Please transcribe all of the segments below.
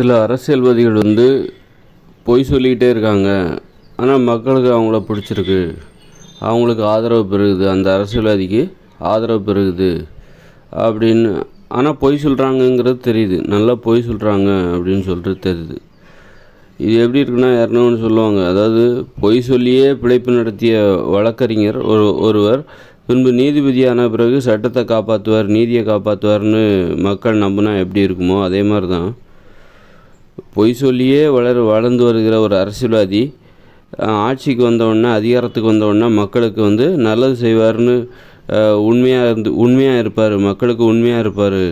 சில அரசியல்வாதிகள் பொய் சொல்லிக்கிட்டே இருக்காங்க. ஆனால் மக்களுக்கு அவங்கள பிடிச்சிருக்கு, அவங்களுக்கு ஆதரவு பெருகுது, அந்த அரசியல்வாதிக்கு ஆதரவு பெருகுது அப்படின்னு. ஆனால் பொய் சொல்கிறாங்கங்கிறது தெரியுது, நல்லா பொய் சொல்கிறாங்க அப்படின்னு சொல்லிட்டு தெரியுது. இது எப்படி இருக்குன்னா, யாருன்னா ஒன்று சொல்லுவாங்க, அதாவது பொய் சொல்லியே பிழைப்பு நடத்திய வழக்கறிஞர் ஒருவர் பின்பு நீதிபதியான பிறகு சட்டத்தை காப்பாற்றுவார், நீதியை காப்பாற்றுவார்னு மக்கள் நம்பினா எப்படி இருக்குமோ அதே மாதிரி தான் பொய் சொல்லியே வளர்ந்து வருகிற ஒரு அரசியல்வாதி ஆட்சிக்கு வந்தவுடனே, அதிகாரத்துக்கு வந்தவுடனே மக்களுக்கு நல்லது செய்வார்னு உண்மையாக இருப்பார், மக்களுக்கு உண்மையாக இருப்பார்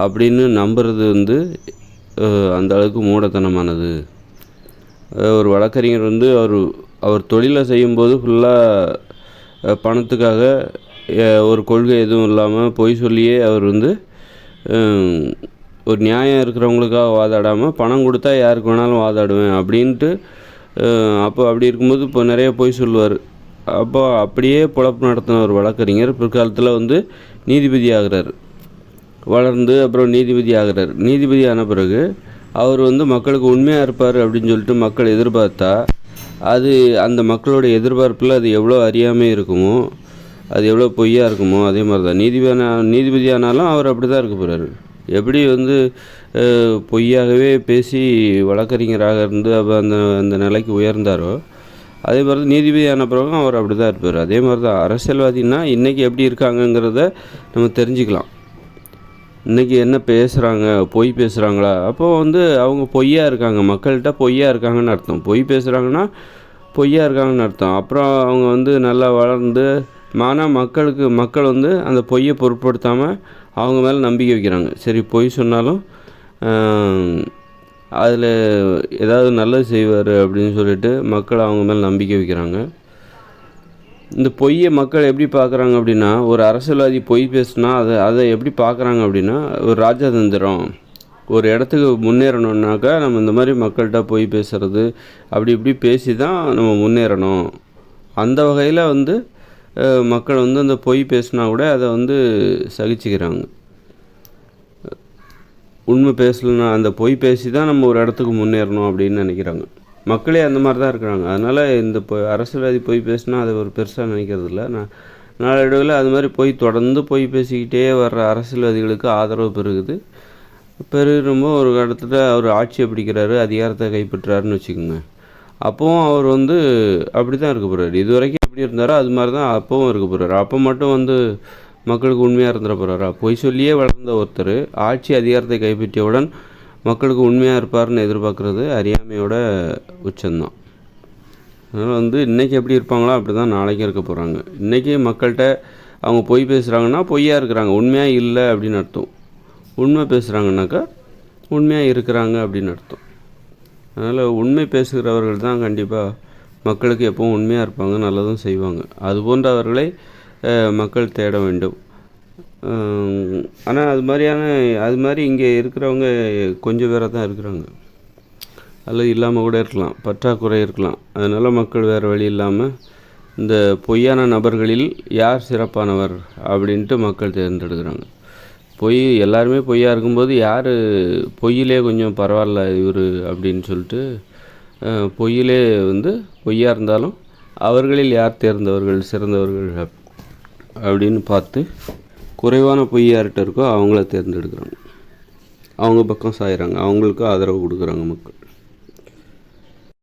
அப்படின்னு நம்புறது அந்த அளவுக்கு மூடத்தனமானது. ஒரு வழக்கறிஞர் அவர் தொழிலை செய்யும்போது ஃபுல்லாக பணத்துக்காக ஒரு கொள்கை எதுவும் இல்லாமல் பொய் சொல்லியே அவர் ஒரு நியாயம் இருக்கிறவங்களுக்காக வாதாடாமல் பணம் கொடுத்தா யாருக்கு வேணாலும் வாதாடுவேன் அப்படின்ட்டு. அப்போ அப்படி இருக்கும்போது இப்போ நிறைய பொய் சொல்லுவார். அப்போ அப்படியே பொழப்பு நடத்தின ஒரு வழக்கறிஞர் பிற்காலத்தில் நீதிபதி ஆகிறார். வளர்ந்து அப்புறம் நீதிபதி ஆகிறார். நீதிபதி ஆன பிறகு அவர் மக்களுக்கு உண்மையாக இருப்பார் அப்படின்னு சொல்லிட்டு மக்கள் எதிர்பார்த்தா, அது அந்த மக்களோட எதிர்பார்ப்பில் அது எவ்வளோ அறியாமல் இருக்குமோ, அது எவ்வளோ பொய்யாக இருக்குமோ அதே மாதிரி தான் நீதிபதி ஆனாலும் அவர் அப்படி தான் இருக்க போகிறாரு. எப்படி பொய்யாகவே பேசி வழக்கறிஞராக இருந்து அந்த நிலைக்கு உயர்ந்தாரோ, அதே மாதிரி தான் நீதிபதி ஆன பிறகும் அவர் அப்படி தான் இருப்பார். அதே மாதிரி தான் அரசியல்வாதின்னா இன்றைக்கி எப்படி இருக்காங்கங்கிறத நம்ம தெரிஞ்சுக்கலாம். இன்றைக்கி என்ன பேசுகிறாங்க, பொய் பேசுகிறாங்களா? அப்போது அவங்க பொய்யாக இருக்காங்க, மக்கள்கிட்ட பொய்யாக இருக்காங்கன்னு அர்த்தம். பொய் பேசுகிறாங்கன்னா பொய்யாக இருக்காங்கன்னு அர்த்தம். அப்புறம் அவங்க நல்லா வளர்ந்து, ஆனால் மக்கள் அந்த பொய்யை பொருட்படுத்தாமல் அவங்க மேலே நம்பிக்கை வைக்கிறாங்க. சரி, பொய் சொன்னாலும் அதில் ஏதாவது நல்லது செய்வார் அப்படின்னு சொல்லிட்டு மக்கள் அவங்க மேலே நம்பிக்கை வைக்கிறாங்க. இந்த பொய்யை மக்கள் எப்படி பார்க்குறாங்க அப்படின்னா, ஒரு அரசியல்வாதி பொய் பேசுனா அதை எப்படி பார்க்குறாங்க அப்படின்னா, ஒரு ராஜதந்திரம். ஒரு இடத்துக்கு முன்னேறணுன்னாக்கா நம்ம இந்த மாதிரி மக்கள்கிட்ட பொய் பேசுகிறது, அப்படி இப்படி பேசி தான் நம்ம முன்னேறணும். அந்த வகையில் மக்கள் அந்த பொய் பேசினா கூட அதை சகிச்சுக்கிறாங்க. உண்மை பேசலைன்னா, அந்த பொய் பேசி தான் நம்ம ஒரு இடத்துக்கு முன்னேறணும் அப்படின்னு நினைக்கிறாங்க. மக்களே அந்த மாதிரி தான் இருக்கிறாங்க. அதனால் இந்த அரசியல்வாதி பொய் பேசினா அதை ஒரு பெருசாக நினைக்கிறது இல்லை. நாளடைவில் அது மாதிரி தொடர்ந்து பொய் பேசிக்கிட்டே வர்ற அரசியல்வாதிகளுக்கு ஆதரவு பெருகுறமோ ஒரு இடத்துல அவர் ஆட்சியை பிடிக்கிறாரு, அதிகாரத்தை கைப்பற்றாருன்னு வச்சுக்கோங்க. அப்போவும் அவர் அப்படி தான் இருக்க போகிறார். இது வரைக்கும் எப்படி இருந்தாரோ அது மாதிரி தான் அப்போவும் இருக்க போகிறார். அப்போ மட்டும் மக்களுக்கு உண்மையாக இருந்துட போகிறாரா? பொய் சொல்லியே வளர்ந்த ஒருத்தர் ஆட்சி அதிகாரத்தை கைப்பற்றியவுடன் மக்களுக்கு உண்மையாக இருப்பார்னு எதிர்பார்க்குறது அறியாமையோட உச்சம்தான். அதனால் இன்றைக்கி எப்படி இருப்பாங்களோ அப்படி தான் நாளைக்கும் இருக்க போகிறாங்க. இன்றைக்கி மக்கள்கிட்ட அவங்க பொய் பேசுகிறாங்கன்னா பொய்யாக இருக்கிறாங்க, உண்மையாக இல்லை அப்படின்னு அர்த்தம். உண்மை பேசுகிறாங்கன்னாக்கா உண்மையாக இருக்கிறாங்க அப்படின்னு அர்த்தம். அதனால் உண்மை பேசுகிறவர்கள் தான் கண்டிப்பாக மக்களுக்கு எப்பவும் உண்மையாக இருப்பாங்க, நல்லதும் செய்வாங்க. அது போன்றவர்களை மக்கள் தேட வேண்டும். ஆனால் அது மாதிரி இங்கே இருக்கிறவங்க கொஞ்சம் பேராக தான் இருக்கிறாங்க. அதில் இல்லாமல் கூட இருக்கலாம், பற்றாக்குறை இருக்கலாம். அதனால் மக்கள் வேறு வழி இல்லாமல் இந்த பொய்யான நபர்களில் யார் சிறப்பானவர் அப்படின்ட்டு மக்கள் தேர்ந்தெடுக்கிறாங்க. எல்லாருமே பொய்யாக இருக்கும்போது யார் பொய்யிலே கொஞ்சம் பரவாயில்ல இவர் அப்படின்னு சொல்லிட்டு பொய்யிலே பொய்யாக இருந்தாலும் அவர்களில் யார் தேர்ந்தவர்கள், சிறந்தவர்கள் அப்படின்னு பார்த்து குறைவான பொய் யார்கிட்ட இருக்கோ அவங்கள தேர்ந்தெடுக்கிறாங்க, அவங்க பக்கம் சாயிறாங்க, அவங்களுக்கு ஆதரவு கொடுக்குறாங்க மக்கள்.